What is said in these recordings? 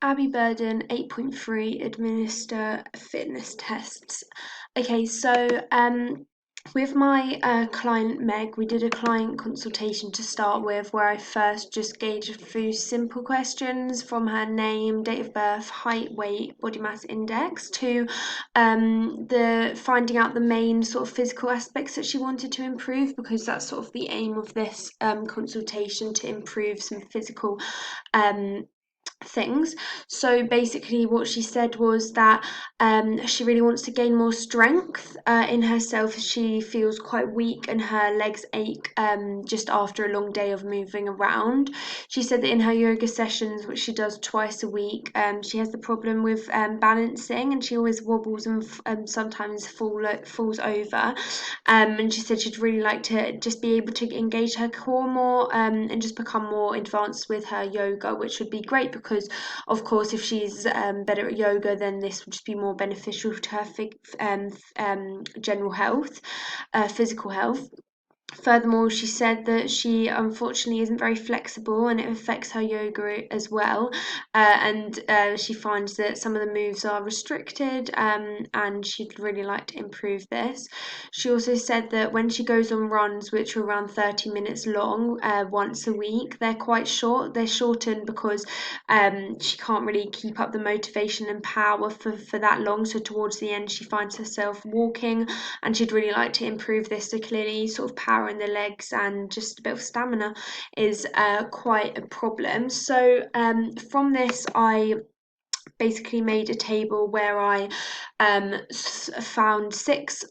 Abby Burden, 8.3, administer fitness tests. Okay, so with my client Meg, we did a client consultation to start with where I first just gauged a few simple questions from her name, date of birth, height, weight, body mass index to the finding out the main sort of physical aspects that she wanted to improve, because that's sort of the aim of this consultation, to improve some physical um, things. So basically, what she said was that she really wants to gain more strength in herself. She feels quite weak and her legs ache just after a long day of moving around. She said that in her yoga sessions, which she does twice a week, she has the problem with balancing, and she always wobbles and sometimes falls over. And she said she'd really like to just be able to engage her core more and just become more advanced with her yoga, which would be great because, of course, if she's better at yoga, then this would just be more beneficial to her general health, physical health. Furthermore, she said that she unfortunately isn't very flexible and it affects her yoga as well. And she finds that some of the moves are restricted, and she'd really like to improve this. She also said that when she goes on runs, which are around 30 minutes long, once a week, they're quite short. They're shortened because she can't really keep up the motivation and power for that long. So towards the end, she finds herself walking, and she'd really like to improve this. So clearly, sort of power in the legs and just a bit of stamina is quite a problem. So from this, I basically made a table where I found six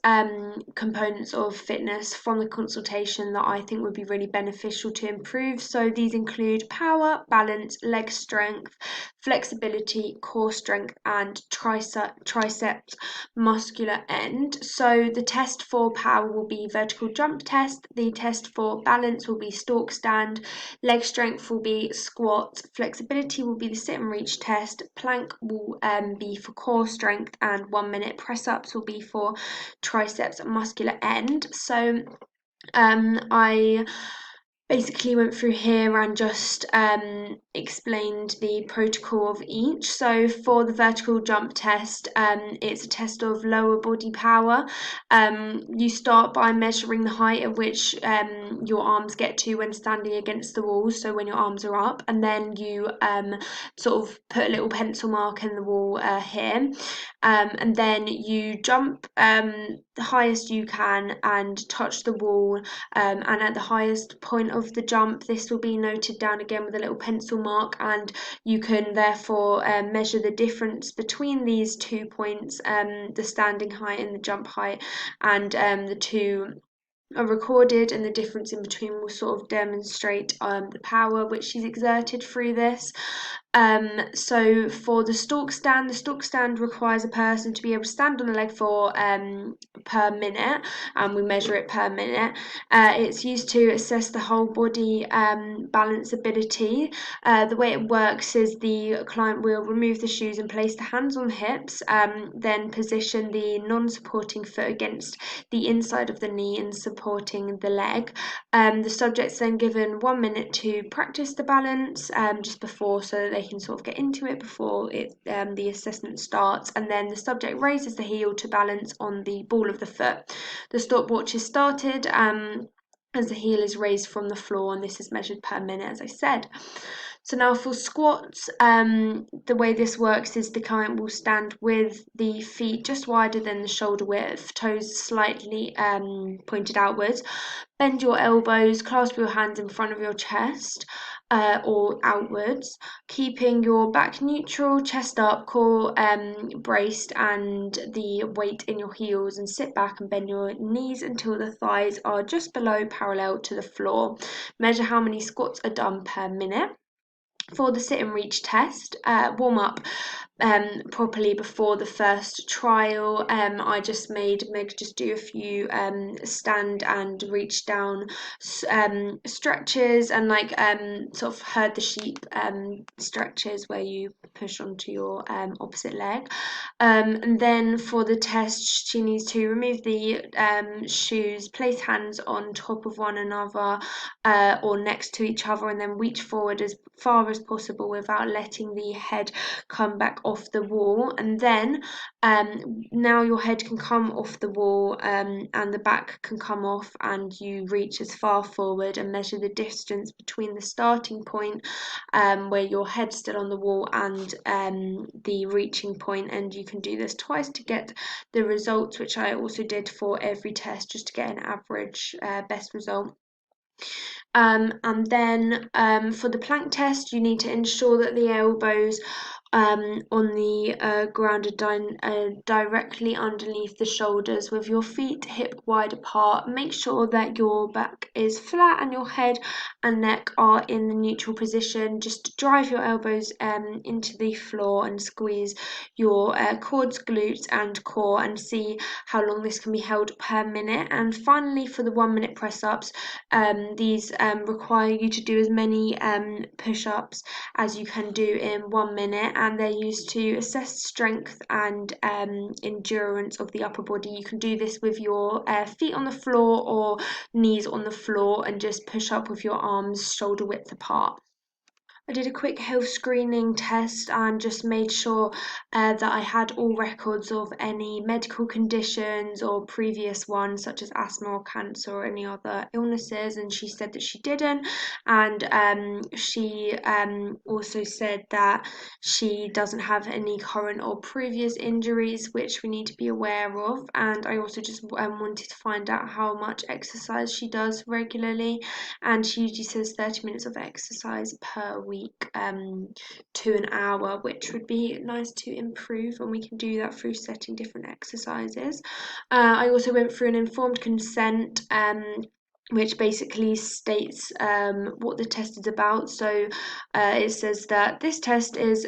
components of fitness from the consultation that I think would be really beneficial to improve. So these include power, balance, leg strength, flexibility, core strength, and triceps muscular end. So the test for power will be vertical jump test, the test for balance will be stalk stand, leg strength will be squat, flexibility will be the sit and reach test, plank will be for core strength, and 1 minute press ups will be for triceps muscular end. So I basically went through here and just explained the protocol of each. So for the vertical jump test, it's a test of lower body power. You start by measuring the height at which your arms get to when standing against the wall, so when your arms are up, and then you sort of put a little pencil mark in the wall here, and then you jump the highest you can and touch the wall, and at the highest point of the jump, this will be noted down again with a little pencil mark, and you can therefore measure the difference between these 2 points, the standing height and the jump height, and the two are recorded, and the difference in between will sort of demonstrate the power which she's exerted through this. So for the stalk stand requires a person to be able to stand on a leg for per minute, and we measure it per minute. It's used to assess the whole body balance ability. The way it works is the client will remove the shoes and place the hands on the hips, then position the non-supporting foot against the inside of the knee and supporting the leg. The subject's then given 1 minute to practice the balance just before, so that they can sort of get into it before the assessment starts, and then the subject raises the heel to balance on the ball of the foot. The stopwatch is started as the heel is raised from the floor, and this is measured per minute, as I said. So now for squats, the way this works is the client will stand with the feet just wider than the shoulder width, toes slightly pointed outwards. Bend your elbows, clasp your hands in front of your chest or outwards, keeping your back neutral, chest up, core braced, and the weight in your heels, and sit back and bend your knees until the thighs are just below parallel to the floor. Measure how many squats are done per minute. For the sit and reach test, warm up properly before the first trial. I just made Meg just do a few stand and reach down stretches, and like sort of herd the sheep stretches where you push onto your opposite leg. And then for the test, she needs to remove the shoes, place hands on top of one another or next to each other, and then reach forward as far as possible without letting the head come back off the wall. And then now your head can come off the wall and the back can come off, and you reach as far forward and measure the distance between the starting point where your head's still on the wall and the reaching point. And you can do this twice to get the results, which I also did for every test, just to get an average best result. And then for the plank test, you need to ensure that the elbows on the ground are directly underneath the shoulders with your feet hip wide apart. Make sure that your back is flat and your head and neck are in the neutral position. Just drive your elbows into the floor and squeeze your quads, glutes and core, and see how long this can be held per minute. And finally, for the 1 minute press ups, these require you to do as many push-ups as you can do in 1 minute, and they're used to assess strength and endurance of the upper body. You can do this with your feet on the floor or knees on the floor, and just push up with your arms shoulder width apart. I did a quick health screening test and just made sure that I had all records of any medical conditions or previous ones, such as asthma or cancer or any other illnesses, and she said that she didn't. And she also said that she doesn't have any current or previous injuries which we need to be aware of. And I also just wanted to find out how much exercise she does regularly, and she usually says 30 minutes of exercise per week to an hour, which would be nice to improve, and we can do that through setting different exercises. I also went through an informed consent which basically states what the test is about. So it says that this test is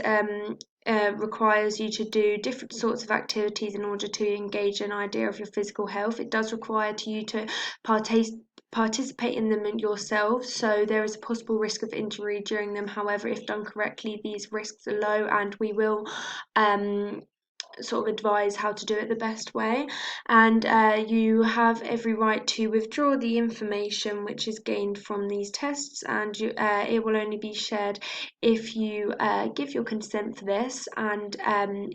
requires you to do different sorts of activities in order to engage an idea of your physical health. It does require you to participate in them yourself, so there is a possible risk of injury during them. However, if done correctly, these risks are low, and we will sort of advise how to do it the best way. And you have every right to withdraw the information which is gained from these tests, and it will only be shared if you give your consent for this, and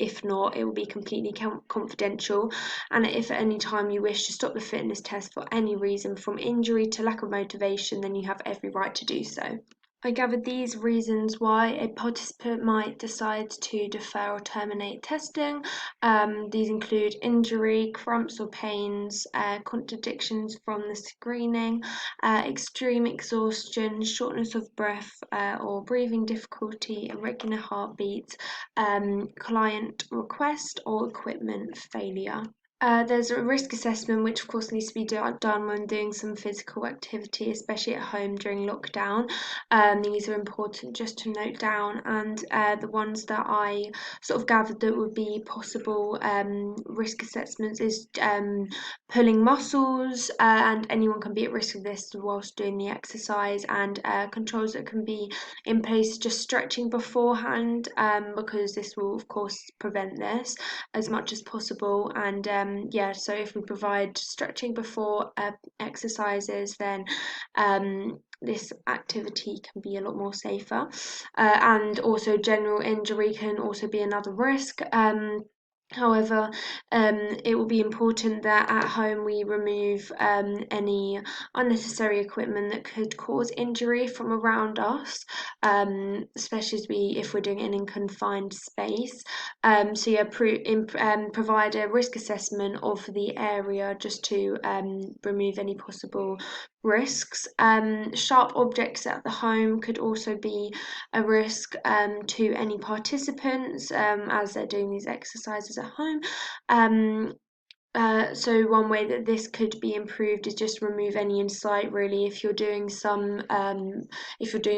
if not, it will be completely confidential. And if at any time you wish to stop the fitness test for any reason, from injury to lack of motivation, then you have every right to do so. I gathered these reasons why a participant might decide to defer or terminate testing. These include injury, cramps or pains, contradictions from the screening, extreme exhaustion, shortness of breath or breathing difficulty, irregular heartbeats, client request or equipment failure. There's a risk assessment, which of course needs to be done when doing some physical activity, especially at home during lockdown. These are important just to note down, and the ones that I sort of gathered that would be possible risk assessments is pulling muscles, and anyone can be at risk of this whilst doing the exercise, and controls that can be in place, just stretching beforehand, because this will of course prevent this as much as possible. And so if we provide stretching before exercises, then this activity can be a lot more safer. And also general injury can also be another risk. However, it will be important that at home we remove any unnecessary equipment that could cause injury from around us, especially if we're doing it in a confined space. Provide a risk assessment of the area just to remove any possible risks. Sharp objects at the home could also be a risk to any participants as they're doing these exercises at home. So one way that this could be improved is just remove any insight really. If you're doing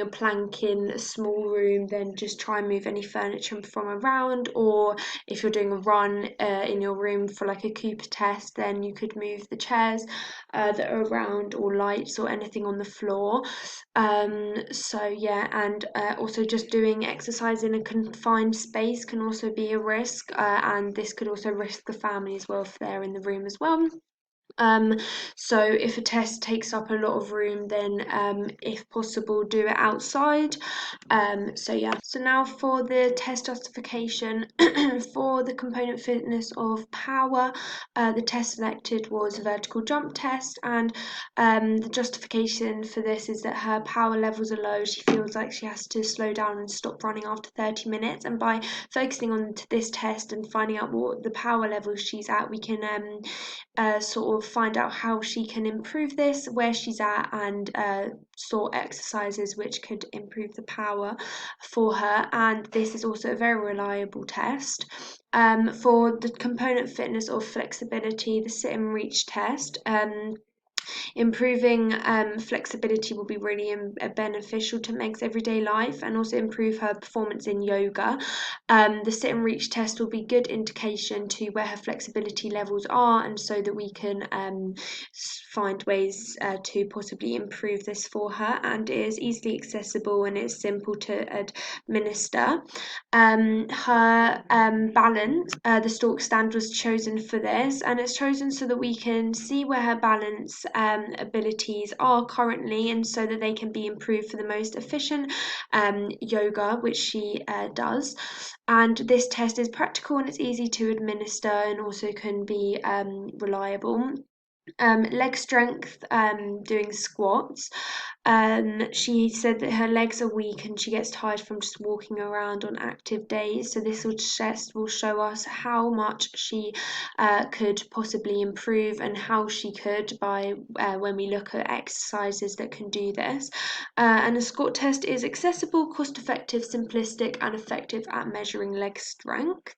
a plank in a small room, then just try and move any furniture from around. Or if you're doing a run in your room for like a Cooper test, then you could move the chairs that are around, or lights or anything on the floor. So yeah, and also just doing exercise in a confined space can also be a risk, and this could also risk the family as well if they're in the room as well. Um, so if a test takes up a lot of room, then if possible, do it outside. So yeah, so now for the test justification for the component fitness of power, the test selected was a vertical jump test, and the justification for this is that her power levels are low. She feels like she has to slow down and stop running after 30 minutes, and by focusing on this test and finding out what the power levels she's at, we can sort of find out how she can improve this, where she's at, and sort exercises which could improve the power for her. And this is also a very reliable test. For the component fitness or flexibility, the sit and reach test. Improving flexibility will be really beneficial to Meg's everyday life, and also improve her performance in yoga. The sit and reach test will be good indication to where her flexibility levels are, and so that we can find ways to possibly improve this for her. And it is easily accessible and it's simple to administer. Her balance, the stalk stand was chosen for this, and it's chosen so that we can see where her balance abilities are currently, and so that they can be improved for the most efficient yoga which she does. And this test is practical and it's easy to administer, and also can be reliable. Leg strength, doing squats. She said that her legs are weak and she gets tired from just walking around on active days. So this test will show us how much she could possibly improve, and how she could by when we look at exercises that can do this. And a squat test is accessible, cost effective, simplistic, and effective at measuring leg strength.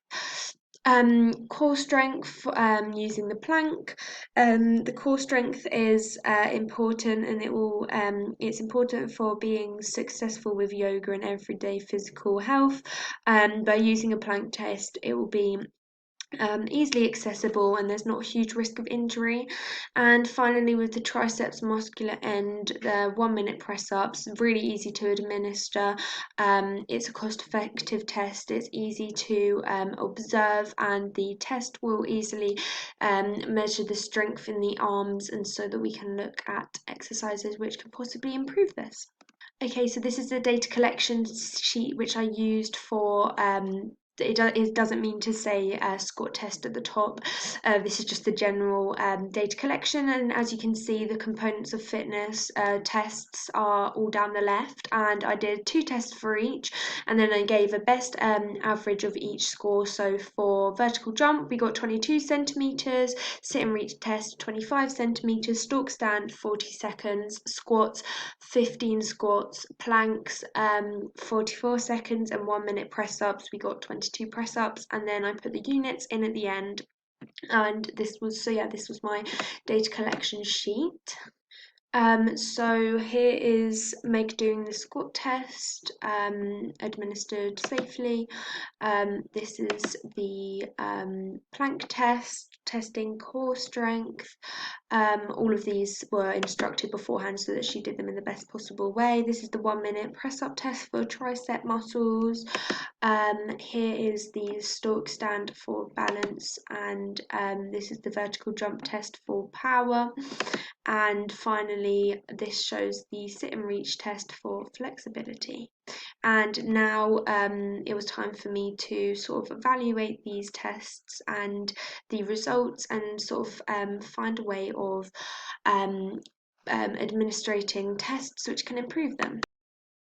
Core strength, using the plank. The core strength is important, and it's important for being successful with yoga and everyday physical health. By using a plank test, it will be easily accessible, and there's not a huge risk of injury. And finally, with the triceps muscular end, the 1 minute press ups, really easy to administer. It's a cost effective test, it's easy to observe, and the test will easily measure the strength in the arms, and so that we can look at exercises which can possibly improve this. Okay, so this is the data collection sheet which I used for it doesn't mean to say squat test at the top. This is just the general data collection, and as you can see, the components of fitness tests are all down the left, and I did 2 tests for each, and then I gave a best average of each score. So for vertical jump, we got 22 centimeters, sit and reach test 25 centimeters, stalk stand 40 seconds, squats 15 squats, planks 44 seconds, and 1 minute press ups. We got 22 press ups, and then I put the units in at the end. And this was my data collection sheet. So here is Meg doing the squat test, administered safely. This is the plank test, testing core strength. All of these were instructed beforehand so that she did them in the best possible way. This is the 1 minute press up test for tricep muscles. Here is the stalk stand for balance, and this is the vertical jump test for power. And finally, this shows the sit and reach test for flexibility. And now it was time for me to sort of evaluate these tests and the results, and sort of find a way of administrating tests which can improve them.